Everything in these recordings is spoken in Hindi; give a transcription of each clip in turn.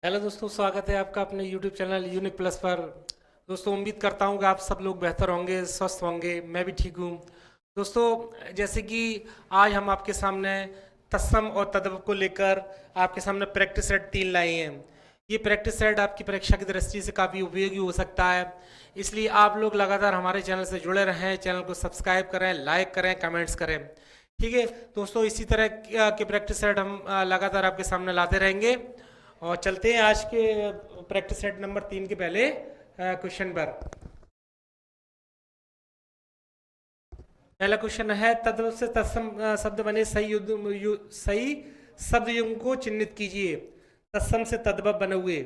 हेलो दोस्तों, स्वागत है आपका अपने YouTube चैनल यूनिक प्लस पर। दोस्तों, उम्मीद करता हूँ कि आप सब लोग बेहतर होंगे, स्वस्थ होंगे। मैं भी ठीक हूँ। दोस्तों, जैसे कि आज हम आपके सामने तत्सम और तद्भव को लेकर आपके सामने प्रैक्टिस सेट 3 लाए हैं। ये प्रैक्टिस सेट आपकी परीक्षा की दृष्टि से काफ़ी उपयोगी हो सकता है, इसलिए आप लोग लगातार हमारे चैनल से जुड़े रहें, चैनल को सब्सक्राइब करें, लाइक करें, कमेंट्स करें। ठीक है दोस्तों, इसी तरह के प्रैक्टिस सेट हम लगातार आपके सामने लाते रहेंगे। और चलते हैं आज के प्रैक्टिस सेट नंबर 3 के पहले क्वेश्चन पर। पहला क्वेश्चन है, तद्भव से तत्सम शब्द बने सही सही शब्द युग्म को चिन्हित कीजिए। तत्सम से तद्भव बने हुए।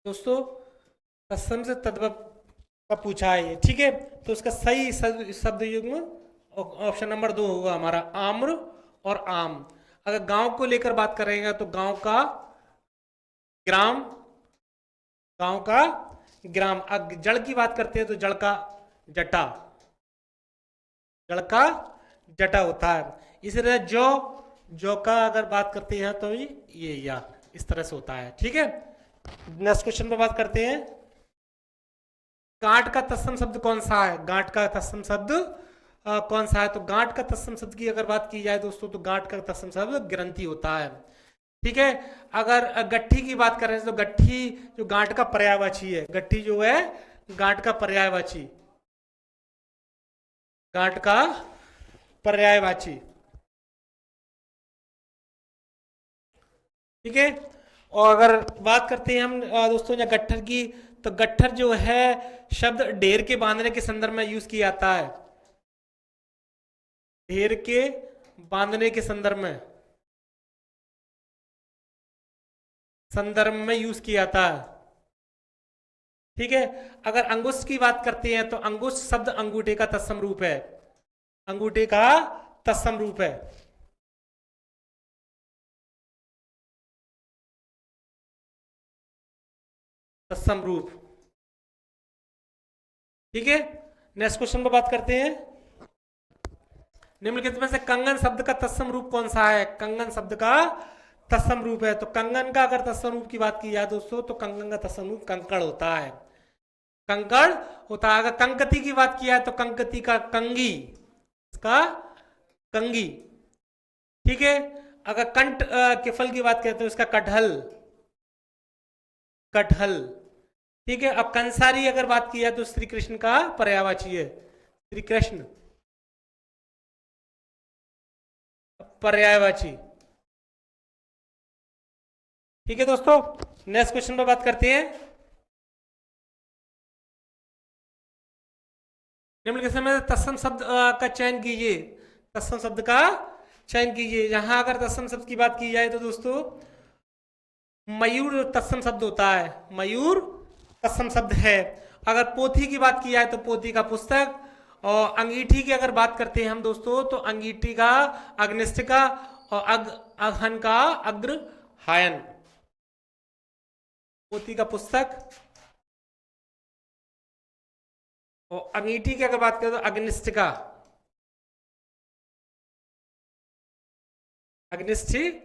दोस्तों, तत्सम से तद्भव का पूछा है ये, ठीक है। तो उसका सही शब्द युग्म ऑप्शन नंबर 2 होगा हमारा, आम्र और आम। अगर गांव को लेकर बात करेंगे तो गांव का ग्राम, गांव का ग्राम। जड़ की बात करते हैं तो जड़ का जटा, जड़ का जटा होता है। इसी तरह जौ का अगर बात करते हैं तो ये या इस तरह से होता है, ठीक है। नेक्स्ट क्वेश्चन पे बात करते हैं, गांठ का तत्सम शब्द कौन सा है। गांठ का तत्सम शब्द कौन सा है। तो गांठ का तत्सम शब्द की अगर बात की जाए दोस्तों, तो गांठ का तत्सम शब्द ग्रंथि होता है, ठीक है। अगर गट्ठी की बात करें तो गट्ठी जो गांठ का पर्यायवाची है, गट्ठी जो है गांठ का पर्यायवाची, गांठ का पर्यायवाची, ठीक है। और अगर बात करते हैं हम दोस्तों या गट्ठर की, तो गट्ठर जो है शब्द ढेर के बांधने के संदर्भ में यूज किया जाता है। ढेर के बांधने के संदर्भ में यूज किया जाता है, ठीक है। अगर अंगुष्ठ की बात करते हैं तो अंगुष्ठ शब्द अंगूठे का तत्सम रूप है, अंगूठे का तत्सम रूप है, तत्सम रूप, ठीक है। नेक्स्ट क्वेश्चन पर बात करते हैं, निम्नलिखित में से कंगन शब्द का तत्सम रूप कौन सा है। कंगन शब्द का तत्सम रूप है, तो कंगन का अगर तत्सम रूप की बात की जाए दोस्तों, तो कंगन का तत्सम रूप कंकड़ होता है, कंकड़ होता है। अगर कंकती की बात किया है तो कंकती का कंगी, इसका कंगी, ठीक है। अगर कंठ के फल की बात करें तो इसका कटहल, कटहल, ठीक है। अब कंसारी अगर बात की जाए तो श्री कृष्ण का पर्यायवाची है, श्री कृष्ण पर्यायवाची, ठीक है दोस्तों। नेक्स्ट क्वेश्चन पर बात करते हैं, निम्नलिखित में तत्सम शब्द का चयन कीजिए, तत्सम शब्द का चयन कीजिए। यहां अगर तत्सम शब्द की बात की जाए तो दोस्तों मयूर तत्सम शब्द होता है, मयूर तत्सम शब्द है। अगर पोथी की बात की जाए तो पोथी का पुस्तक। और अंगीठी की अगर बात करते हैं हम दोस्तों, तो अंगीठी का अग्निष्ठिका, और अघन का अग्रहायन। पोथी का पुस्तक और अंगीठी की अगर बात करें तो अग्निष्ठिका, अग्निष्ठिका,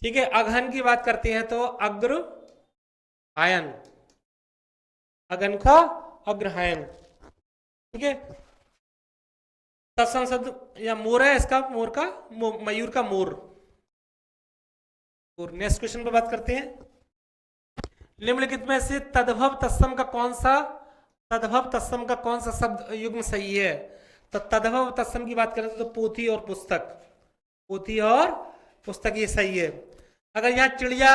ठीक है। अघन की बात करते हैं तो अग्रहायन, अगन का अग्रहायन, ठीक है। तत्सम शब्द या मोर है, इसका मोर का मयूर का मोर। और नेक्स्ट क्वेश्चन पर बात करते हैं, निम्नलिखित में से तद्भव तत्सम का कौन सा, तद्भव तत्सम का कौन सा शब्द युग्म सही है। तो तद्भव तत्सम की बात करें तो पोथी और पुस्तक, पोथी और पुस्तक ये सही है। अगर यहाँ चिड़िया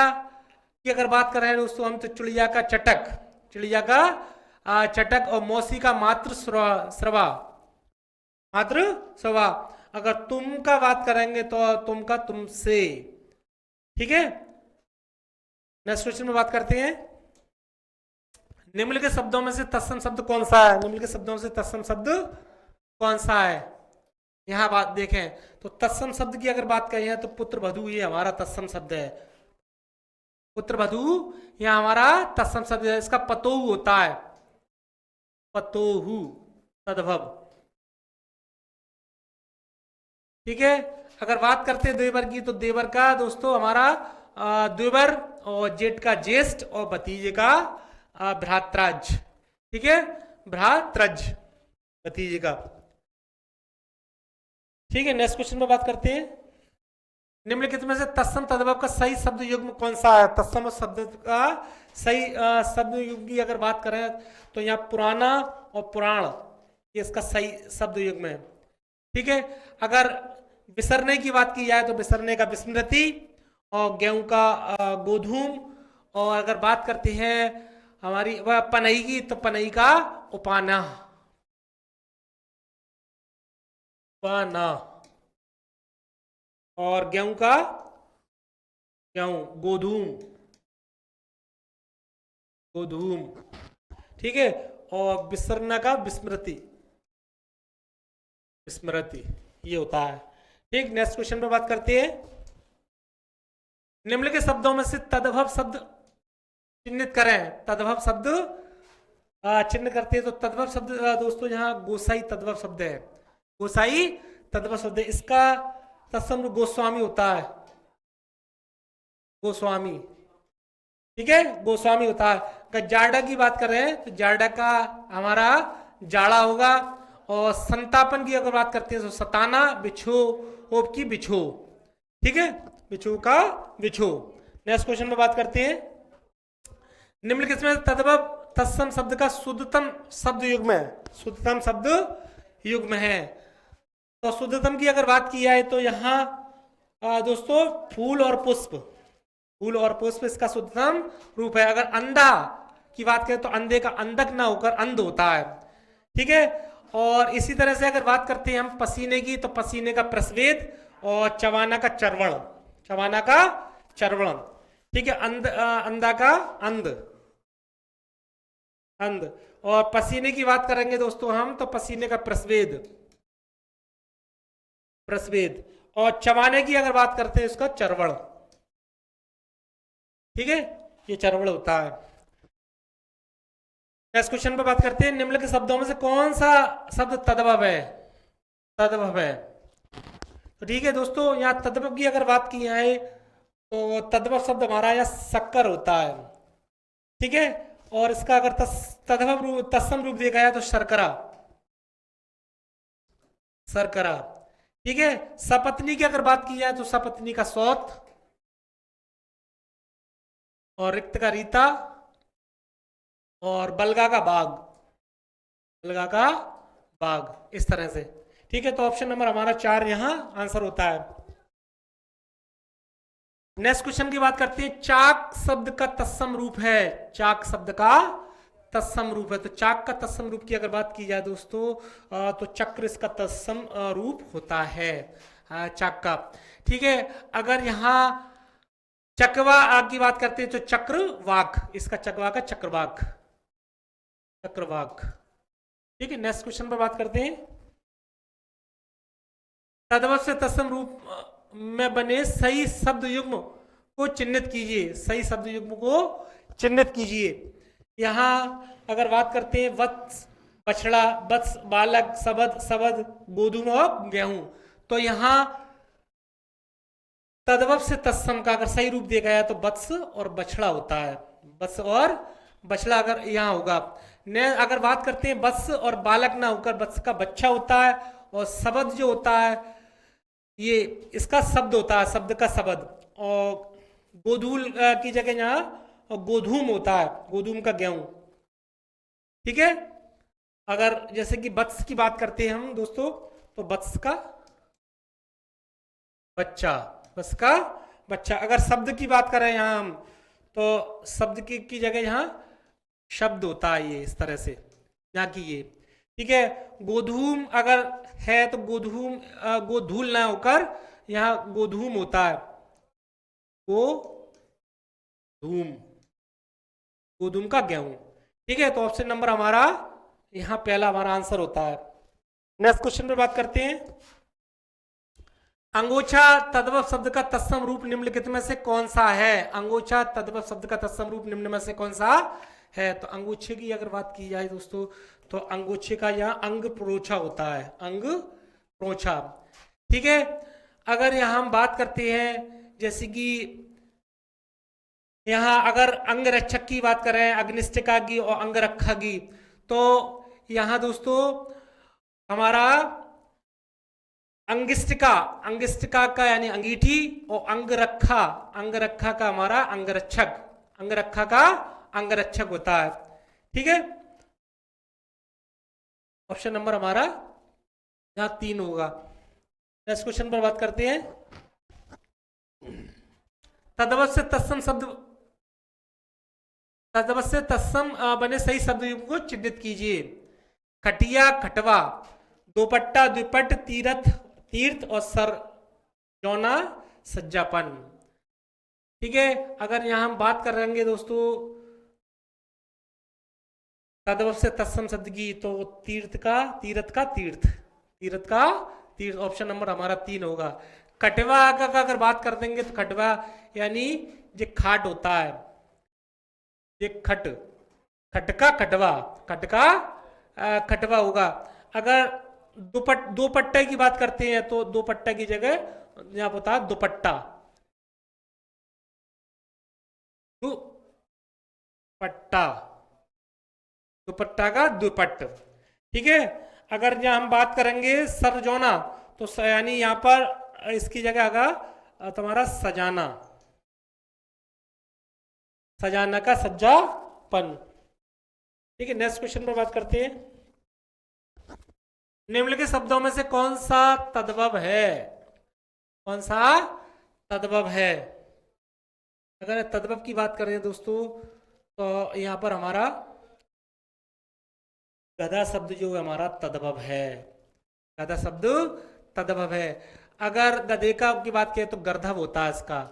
की अगर बात कर रहे हैं दोस्तों हम, तो चिड़िया का चटक, चिड़िया का चटक, और मौसी का मातृ श्रवा, मातृ श्रवा। अगर तुम का बात करेंगे तो तुम का तुमसे, ठीक है। नेक्स्ट क्वेश्चन में बात करते हैं, निम्नलिखित शब्दों में से तत्सम शब्द कौन सा है। निम्नलिखित शब्दों में से तत्सम शब्द कौन सा है। यहां बात देखें तो तत्सम शब्द की अगर बात करें तो पुत्र वधू ये हमारा तत्सम शब्द है, पुत्रवधू यहाँ हमारा तत्सम शब्द है, इसका पतोहू होता है, पतोहू तद्भव। ठीक है, अगर बात करते हैं देवर की, तो देवर का दोस्तों हमारा देवर, और जेठ का ज्येष्ठ, और भतीजे का भ्रातृज। ठीक है, भ्रातृज, भतीजे का। ठीक है, नेक्स्ट क्वेश्चन पे बात करते हैं। निम्नलिखित में से तत्सम तद्भव का सही शब्द युग्म कौन सा है? तत्सम शब्द का सही शब्द युग्म की अगर बात करें तो यहाँ पुराना और पुराण, ये इसका सही शब्द युग्म है। ठीक है, अगर विसरने की बात की जाए तो विसरने का विस्मृति, और गेहूं का गोधूम, और अगर बात करते हैं हमारी वह पनई की, तो पनई का उपाना, उपाना, और गेहूं का गेहूं, गोधूम, गोधूम। ठीक है, और विसरना का विस्मृति, विस्मृति, ये होता है। ठीक, नेक्स्ट क्वेश्चन पे बात करते हैं। निम्नलिखित शब्दों में से तद्भव शब्द चिन्हित करें। तद्भव शब्द चिन्ह करते हैं, तो तद्भव शब्द दोस्तों यहाँ गोसाई तद्भव शब्द है, गोसाई तद्भव शब्द है। इसका तत्सम गोस्वामी होता है, गोस्वामी। ठीक है, गोस्वामी होता है। अगर जाड़ा की बात करें तो जाड़ा का हमारा जाड़ा होगा, और संतापन की अगर बात करते हैं तो सताना, बिछो ओप की बिछो। ठीक है, बिछो का बिछो। नेक्स्ट क्वेश्चन में बात करते हैं। निम्नलिखित में तद्भव तत्सम शब्द का शुद्धतम शब्द युग्म है, शुद्धतम शब्द युग्म है। तो शुद्धतम की अगर बात की जाए तो यहाँ दोस्तों फूल और पुष्प, फूल और पुष्प इसका शुद्धतम रूप है। अगर अंधा की बात करें तो अंधे का अंधक ना होकर अंध होता है। ठीक है, और इसी तरह से अगर बात करते हैं हम पसीने की, तो पसीने का प्रस्वेद, और चवाना का चरवण, चवाना का चरवण। ठीक है, अंधा का अंध, अंध, और पसीने की बात करेंगे दोस्तों हम, तो पसीने का प्रस्वेद, प्रस्वेद, और चवाने की अगर बात करते हैं उसका चरवण। ठीक है, ये चरवण होता है। नेक्स्ट क्वेश्चन पे बात करते हैं। निम्नलिखित शब्दों में से कौन सा शब्द तद्भव है? तद्भव है। तो ठीक है दोस्तों, यहाँ तद्भव की अगर बात की जाए तो तद्भव शब्द हमारा यहाँ शक्कर होता है। ठीक है, और इसका अगर तद्भव रूप, तत्सम रूप देखा जाए तो शर्करा, शर्करा। ठीक है, सपत्नी की अगर बात की जाए तो सपत्नी का सौत, और रिक्त का रीता, और बलगा का बाग, बलगा का बाग, इस तरह से। ठीक है, तो ऑप्शन नंबर हमारा 4 यहां आंसर होता है। नेक्स्ट क्वेश्चन की बात करते हैं। चाक शब्द का तत्सम रूप है, चाक शब्द का तत्सम रूप है। तो चाक का तत्सम रूप की अगर बात की जाए दोस्तों तो चक्र इसका तत्सम रूप होता है, चाक का। ठीक है, अगर यहाँ चकवा की बात करते हैं तो चक्रवाक, इसका चकवा का चक्रवाक, चक्रवाक। ठीक है, नेक्स्ट क्वेश्चन पर बात करते हैं। तद्भव से तत्सम रूप में बने सही शब्द युग्म को चिन्हित कीजिए, सही शब्द युग्म को चिन्हित कीजिए। यहां अगर बात करते हैं वत्स, बछड़ा, वत्स, बालक, सबद, सबद, गोधूम और गेहूं, तो यहां तद्भव से तत्सम का अगर सही रूप देखा जाए तो वत्स और बछड़ा होता है, वत्स और बछड़ा अगर यहाँ होगा। ने अगर बात करते हैं वत्स और बालक ना होकर वत्स का बच्चा होता है, और सबद जो होता है ये इसका शब्द होता है, शब्द का शब्द, और गोधूल की जगह यहाँ गोधूम होता है, गोधूम का गेहूं। ठीक है, अगर जैसे कि वत्स की बात करते हैं हम दोस्तों तो वत्स का बच्चा, वत्स का बच्चा। अगर शब्द की बात करें यहाँ हम तो शब्द की जगह यहाँ शब्द होता है, ये इस तरह से यहाँ की ये। ठीक है, गोधूम अगर है तो गोधूम गोधूल ना होकर यहाँ गोधूम होता है, गोधूम, गोधूम का गेहूं। ठीक है, तो ऑप्शन नंबर हमारा यहाँ पहला हमारा आंसर होता है। नेक्स्ट क्वेश्चन पे बात करते हैं। अंगोछा तद्भव शब्द का तत्सम रूप निम्नलिखित में से कौन सा है? अंगोछा तद्भव शब्द का तत्सम रूप निम्न में से कौन सा है? तो अंगोछे की अगर बात की जाए दोस्तों, तो अंगोछे का यहाँ अंग प्रोछा होता है, अंग प्रोछा। ठीक है, अगर यहाँ हम बात करते हैं जैसे कि यहाँ अगर अंग रक्षक की बात करें, अग्निष्टिका की और अंग रक्षा की, तो यहाँ दोस्तों हमारा अंगिष्टिका, अंगिष्टिका का यानी अंगीठी, और अंग रखा का हमारा अंगरक्षक, अंग रखा का अंगरक्षक होता है। ठीक है, ऑप्शन नंबर हमारा यहाँ 3 होगा। नेक्स्ट क्वेश्चन पर बात करते हैं। तद्भव से तत्सम शब्द, तद्भव से तत्सम बने सही शब्द युग्म को चिन्हित कीजिए। खटिया खटवा, दोपट्टा द्विपट, तीर्थ तीर्थ, और सर जौना सज्जापन। ठीक है, अगर यहां हम बात करेंगे दोस्तों तद्भव से तत्सम शब्द की, तो तीर्थ का तीर्थ का तीर्थ, तीर्थ का तीर्थ, ऑप्शन नंबर हमारा 3 होगा। खटवा का अगर बात कर देंगे तो खटवा यानी जो खाट होता है, ये खट, खटका खटवा, खटका खटवा होगा। अगर दो पट्टे की बात करते हैं तो दो पट्टा की जगह यहाँ होता है दुपट्टा, दुपट्टा, दुपट्टा का दुपट्ट। ठीक है, अगर यहाँ हम बात करेंगे सरजोना, तो यानी यहाँ पर इसकी जगह आगा तुम्हारा सजाना, सजाना का सज्जापन। ठीक है, नेक्स्ट क्वेश्चन पर बात करते हैं। निम्नलिखित शब्दों में से कौन सा तद्भव है? कौन सा तद्भव है? अगर तद्भव की बात करें दोस्तों, तो यहां पर हमारा गधा शब्द जो है हमारा तद्भव है, गधा शब्द तद्भव है। अगर गधे का की बात करें तो गर्धव होता है इसका,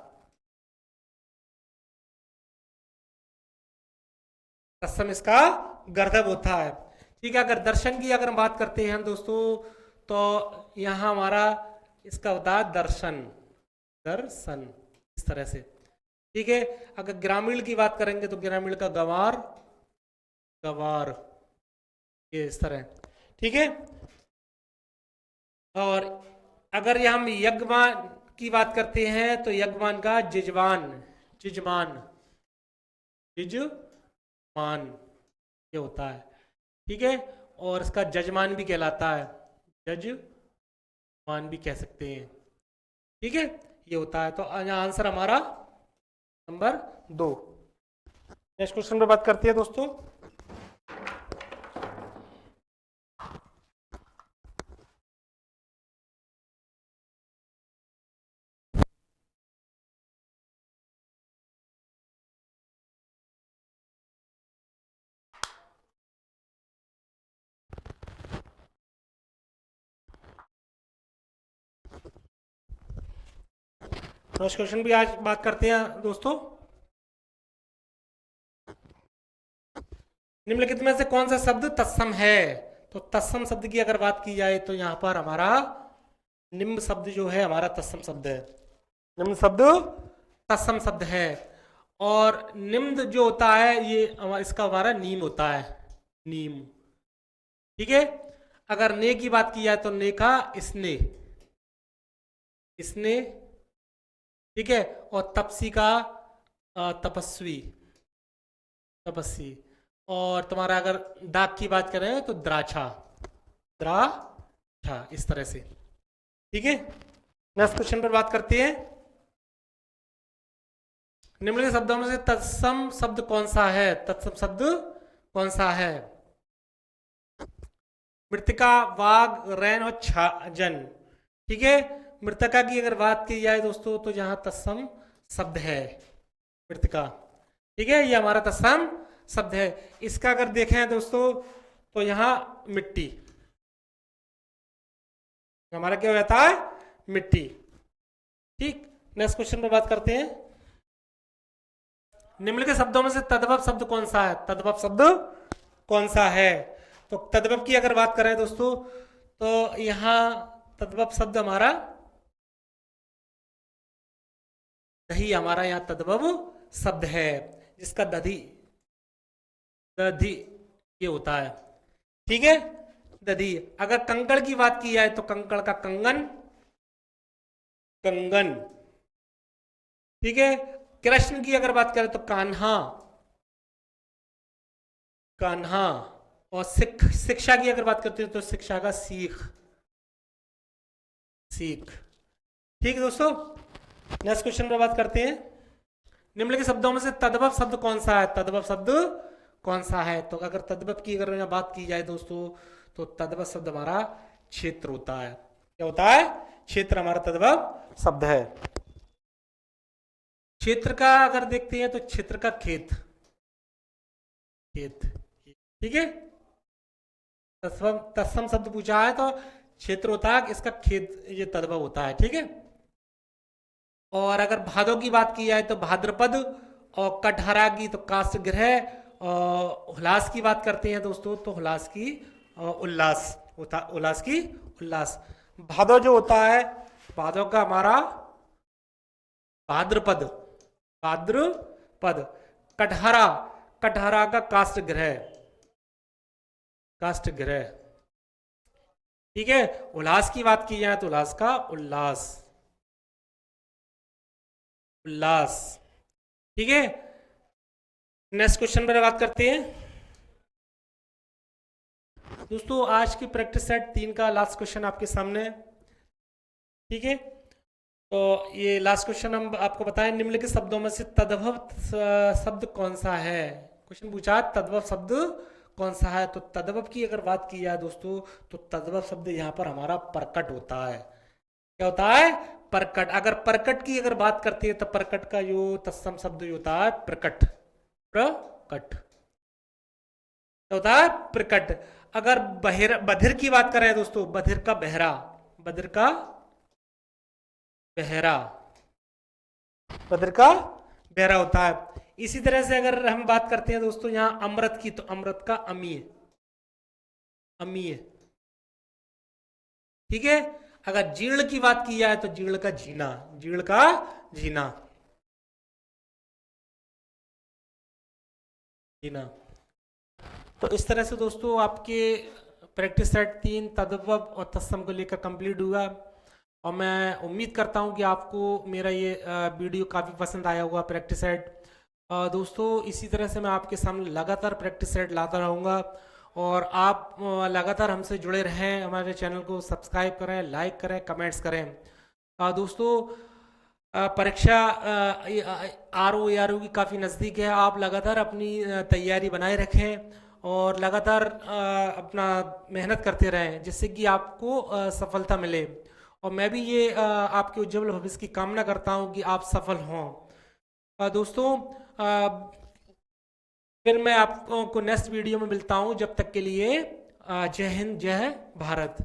तत्सम इसका गर्धव होता है। ठीक है, अगर दर्शन की अगर हम बात करते हैं दोस्तों, तो यहां हमारा इसका होता है दर्शन, दर्शन, इस तरह से। ठीक है, अगर ग्रामीण की बात करेंगे तो ग्रामीण का गंवार, गंवार, ये इस तरह। ठीक है, और अगर यह हम यज्ञमान की बात करते हैं तो यज्ञमान का जिजमान, जिजमान, जिजमान ये होता है। ठीक है, और इसका जजमान भी कहलाता है, जजमान भी कह सकते हैं। ठीक है, ये होता है। तो आंसर हमारा नंबर 2। नेक्स्ट क्वेश्चन पर बात करते हैं दोस्तों। नेक्स्ट क्वेश्चन भी आज बात करते हैं दोस्तों। निम्नलिखित में से कौन सा शब्द तत्सम है? तो तत्सम शब्द की अगर बात की जाए तो यहाँ पर हमारा निम्न शब्द जो है हमारा तत्सम शब्द है, निम्न शब्द तत्सम शब्द है। और निम्न जो होता है ये इसका हमारा नीम होता है, नीम। ठीक है, अगर ने की बात की जाए तो ने का इसने, इसने। ठीक है, और तपसी का तपस्वी, तपस्वी। और तुम्हारा अगर दाग की बात करें तो द्राक्षा, द्राक्षा, इस तरह से। ठीक है, नेक्स्ट क्वेश्चन पर बात करते हैं। निम्नलिखित शब्दों में से तत्सम शब्द कौन सा है? तत्सम शब्द कौन सा है? मृतिका, वाग, रैन और जन। ठीक है, मृतिका की अगर बात की जाए दोस्तों तो जहां तत्सम शब्द है मृतिका। ठीक है, ये हमारा तत्सम शब्द है। इसका अगर देखें दोस्तों तो यहां मिट्टी, हमारा क्या रहता है? मिट्टी। ठीक, नेक्स्ट क्वेश्चन पर बात करते हैं। निम्नलिखित शब्दों में से तद्भव शब्द कौन सा है? तद्भव शब्द कौन सा है? तो तद्भव की अगर बात करें दोस्तों तो यहां तद्भव शब्द हमारा दही हमारा यहाँ तद्भव शब्द है, जिसका दधी दधी ये होता है। ठीक है, दधी। अगर कंकड़ की बात की जाए तो कंकड़ का कंगन, कंगन। ठीक है, कृष्ण की अगर बात करें तो कान्हा, कान्हा। और शिक्षा की अगर बात करते हैं तो शिक्षा का सीख, सीख। ठीक है दोस्तों, नेक्स्ट क्वेश्चन पर बात करते हैं। निम्नलिखित शब्दों में से तद्भव शब्द कौन सा है? तद्भव शब्द कौन सा है? तो अगर तद्भव की अगर यहाँ बात की जाए दोस्तों, तो तद्भव शब्द हमारा क्षेत्र होता है। क्या होता है? क्षेत्र हमारा तद्भव शब्द है। क्षेत्र का अगर देखते हैं तो क्षेत्र का खेत, खेत। ठीक है, तत्सम शब्द पूछा है तो क्षेत्र होता है, इसका खेत ये तद्भव होता है। ठीक है, और अगर भादों की बात की जाए तो भाद्रपद, और कटहरा की तो काष्ठगृह, और हुलास की बात करते हैं दोस्तों तो हुलास की उल्लास होता, उल्लास की उल्लास। भादो जो होता है, भादों का हमारा भाद्रपद, भाद्रपद। कटहरा, कटहरा का काष्ठगृह, काष्ठगृह। ठीक है, उल्लास की बात की जाए तो उल्लास का उल्लास, उल्लास। ठीक है, नेक्स्ट क्वेश्चन पर बात करते हैं दोस्तों। आज की प्रैक्टिस सेट 3 का लास्ट क्वेश्चन आपके सामने है। ठीक है, तो ये लास्ट क्वेश्चन हम आपको बताएं, निम्नलिखित शब्दों में से तद्भव शब्द कौन सा है? क्वेश्चन पूछा तद्भव शब्द कौन सा है, तो तद्भव की अगर बात की जाए दोस्तों तो तद्भव शब्द यहाँ पर हमारा प्रकट होता है। क्या होता है? प्रकट। अगर प्रकट की अगर बात करते हैं तो प्रकट का जो तत्सम शब्द होता है प्रकट, प्रकट होता है, प्रकट। अगर बधिर की बात करें दोस्तों, बधिर का बहरा, बधिर का बहरा, बधिर का बहरा होता है। इसी तरह से अगर हम बात करते हैं दोस्तों यहाँ अमृत की, तो अमृत का अमीय, अमीय। ठीक है, अगर जीर्ण की बात की जाए तो जीर्ण का जीना, जीर्ण का जीना, जीना। तो इस तरह से दोस्तों आपके प्रैक्टिस सेट 3 तद्भव और तत्सम को लेकर कंप्लीट हुआ, और मैं उम्मीद करता हूं कि आपको मेरा ये वीडियो काफ़ी पसंद आया होगा प्रैक्टिस सेट। दोस्तों इसी तरह से मैं आपके सामने लगातार प्रैक्टिस सेट लाता रहूँगा, और आप लगातार हमसे जुड़े रहें, हमारे चैनल को सब्सक्राइब करें, लाइक करें, कमेंट्स करें। दोस्तों परीक्षा RO की काफ़ी नज़दीक है, आप लगातार अपनी तैयारी बनाए रखें और लगातार अपना मेहनत करते रहें, जिससे कि आपको सफलता मिले। और मैं भी ये आपके उज्जवल भविष्य की कामना करता हूँ कि आप सफल हों। दोस्तों फिर मैं आपको नेक्स्ट वीडियो में मिलता हूँ, जब तक के लिए जय हिंद, जय भारत।